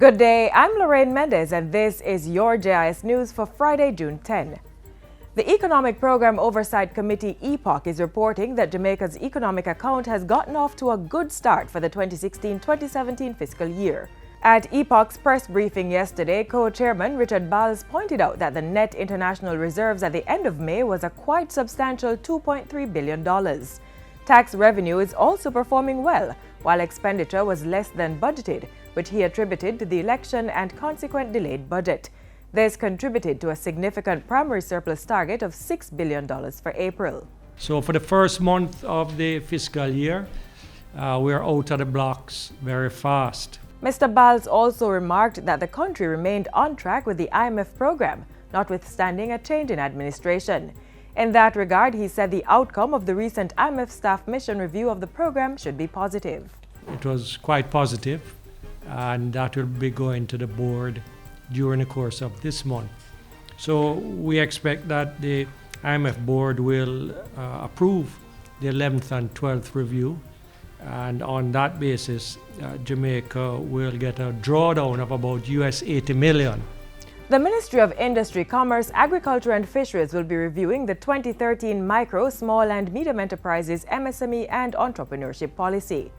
Good day, I'm Lorraine Mendez and this is your JIS News for Friday, June 10. The Economic Program Oversight Committee EPOC is reporting that Jamaica's economic account has gotten off to a good start for the 2016-2017 fiscal year. At EPOC's press briefing yesterday, co-chairman Richard Balls pointed out that the net international reserves at the end of May was a quite substantial $2.3 billion. Tax revenue is also performing well, while expenditure was less than budgeted, which he attributed to the election and consequent delayed budget. This contributed to a significant primary surplus target of $6 billion for April. So for the first month of the fiscal year, we're out of the blocks very fast. Mr. Balls also remarked that the country remained on track with the IMF program, notwithstanding a change in administration. In that regard, he said the outcome of the recent IMF staff mission review of the program should be positive. It was quite positive, and that will be going to the board during the course of this month. So we expect that the IMF board will approve the 11th and 12th review, and on that basis, Jamaica will get a drawdown of about US $80 million. The Ministry of Industry, Commerce, Agriculture and Fisheries will be reviewing the 2013 Micro, Small and Medium Enterprises, MSME and Entrepreneurship Policy.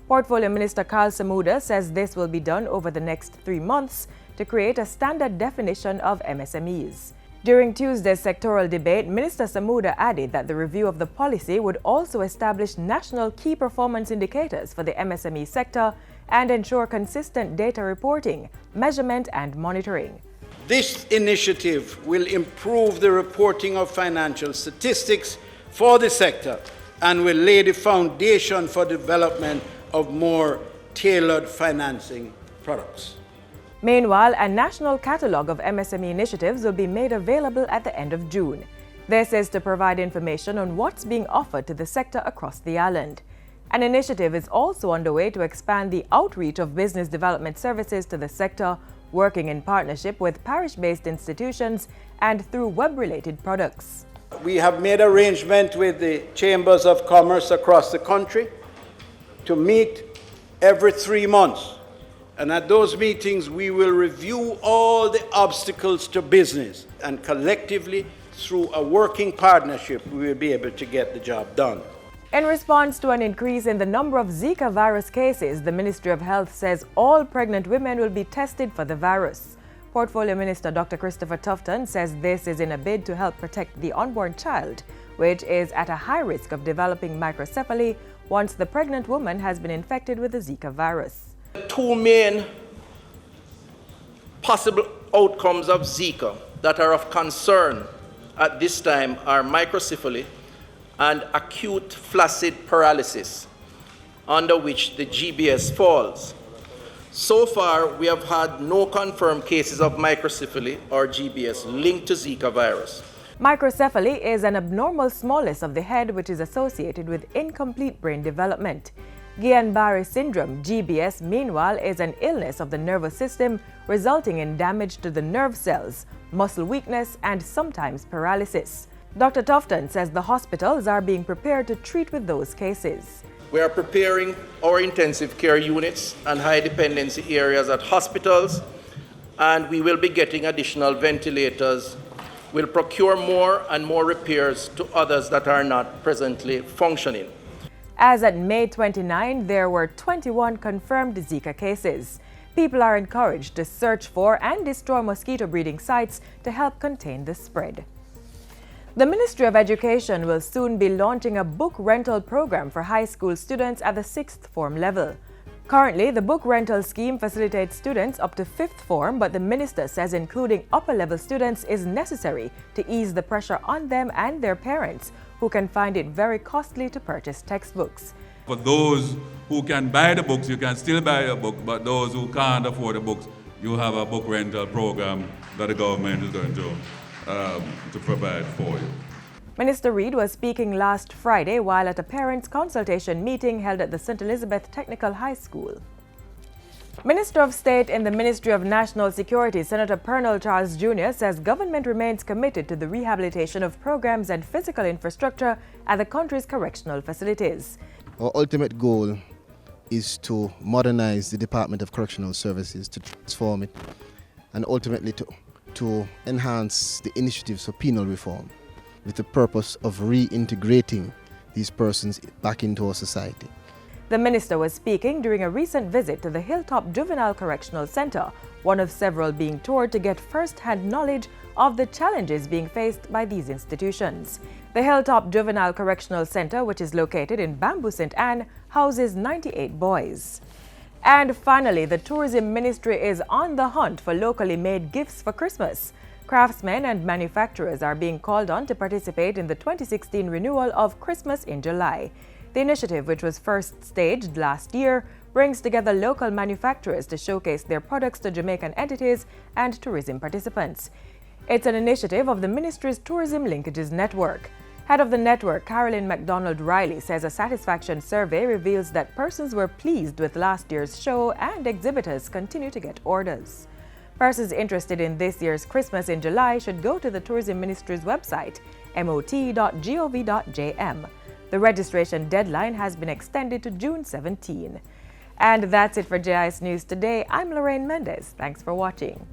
Portfolio Minister Carl Samuda says this will be done over the next 3 months to create a standard definition of MSMEs. During Tuesday's sectoral debate, Minister Samuda added that the review of the policy would also establish national key performance indicators for the MSME sector and ensure consistent data reporting, measurement and monitoring. This initiative will improve the reporting of financial statistics for the sector and will lay the foundation for development of more tailored financing products. Meanwhile, a national catalogue of MSME initiatives will be made available at the end of June. This is to provide information on what's being offered to the sector across the island. An initiative is also underway to expand the outreach of business development services to the sector, working in partnership with parish-based institutions and through web-related products. We have made arrangement with the chambers of commerce across the country to meet every 3 months. And at those meetings, we will review all the obstacles to business, and collectively, through a working partnership, we will be able to get the job done. In response to an increase in the number of Zika virus cases, the Ministry of Health says all pregnant women will be tested for the virus. Portfolio Minister Dr. Christopher Tufton says this is in a bid to help protect the unborn child, which is at a high risk of developing microcephaly once the pregnant woman has been infected with the Zika virus. Two main possible outcomes of Zika that are of concern at this time are microcephaly and acute flaccid paralysis, under which the GBS falls. So far, we have had no confirmed cases of microcephaly or GBS linked to Zika virus. Microcephaly is an abnormal smallness of the head which is associated with incomplete brain development. Guillain-Barré syndrome, GBS, meanwhile, is an illness of the nervous system resulting in damage to the nerve cells, muscle weakness, and sometimes paralysis. Dr. Tufton says the hospitals are being prepared to treat with those cases. We are preparing our intensive care units and high dependency areas at hospitals, and we will be getting additional ventilators. We'll procure more and more repairs to others that are not presently functioning. As at May 29, there were 21 confirmed Zika cases. People are encouraged to search for and destroy mosquito breeding sites to help contain the spread. The Ministry of Education will soon be launching a book rental program for high school students at the 6th form level. Currently, the book rental scheme facilitates students up to 5th form, but the minister says including upper-level students is necessary to ease the pressure on them and their parents, who can find it very costly to purchase textbooks. For those who can buy the books, you can still buy a book, but those who can't afford the books, you have a book rental program that the government is going to provide for you. Minister Reid was speaking last Friday while at a parents' consultation meeting held at the St. Elizabeth Technical High School. Minister of State in the Ministry of National Security, Senator Pernell Charles Jr. says government remains committed to the rehabilitation of programs and physical infrastructure at the country's correctional facilities. Our ultimate goal is to modernize the Department of Correctional Services, to transform it, and ultimately to enhance the initiatives for penal reform with the purpose of reintegrating these persons back into our society. The minister was speaking during a recent visit to the Hilltop Juvenile Correctional Center, one of several being toured to get first-hand knowledge of the challenges being faced by these institutions. The Hilltop Juvenile Correctional Center, which is located in Bamboo St. Anne, houses 98 boys. And finally, the Tourism Ministry is on the hunt for locally made gifts for Christmas. Craftsmen and manufacturers are being called on to participate in the 2016 renewal of Christmas in July. The initiative, which was first staged last year, brings together local manufacturers to showcase their products to Jamaican entities and tourism participants. It's an initiative of the Ministry's Tourism Linkages Network. Head of the network, Carolyn MacDonald Riley, says a satisfaction survey reveals that persons were pleased with last year's show and exhibitors continue to get orders. Persons interested in this year's Christmas in July should go to the Tourism Ministry's website, mot.gov.jm. The registration deadline has been extended to June 17. And that's it for JIS News today. I'm Lorraine Mendez. Thanks for watching.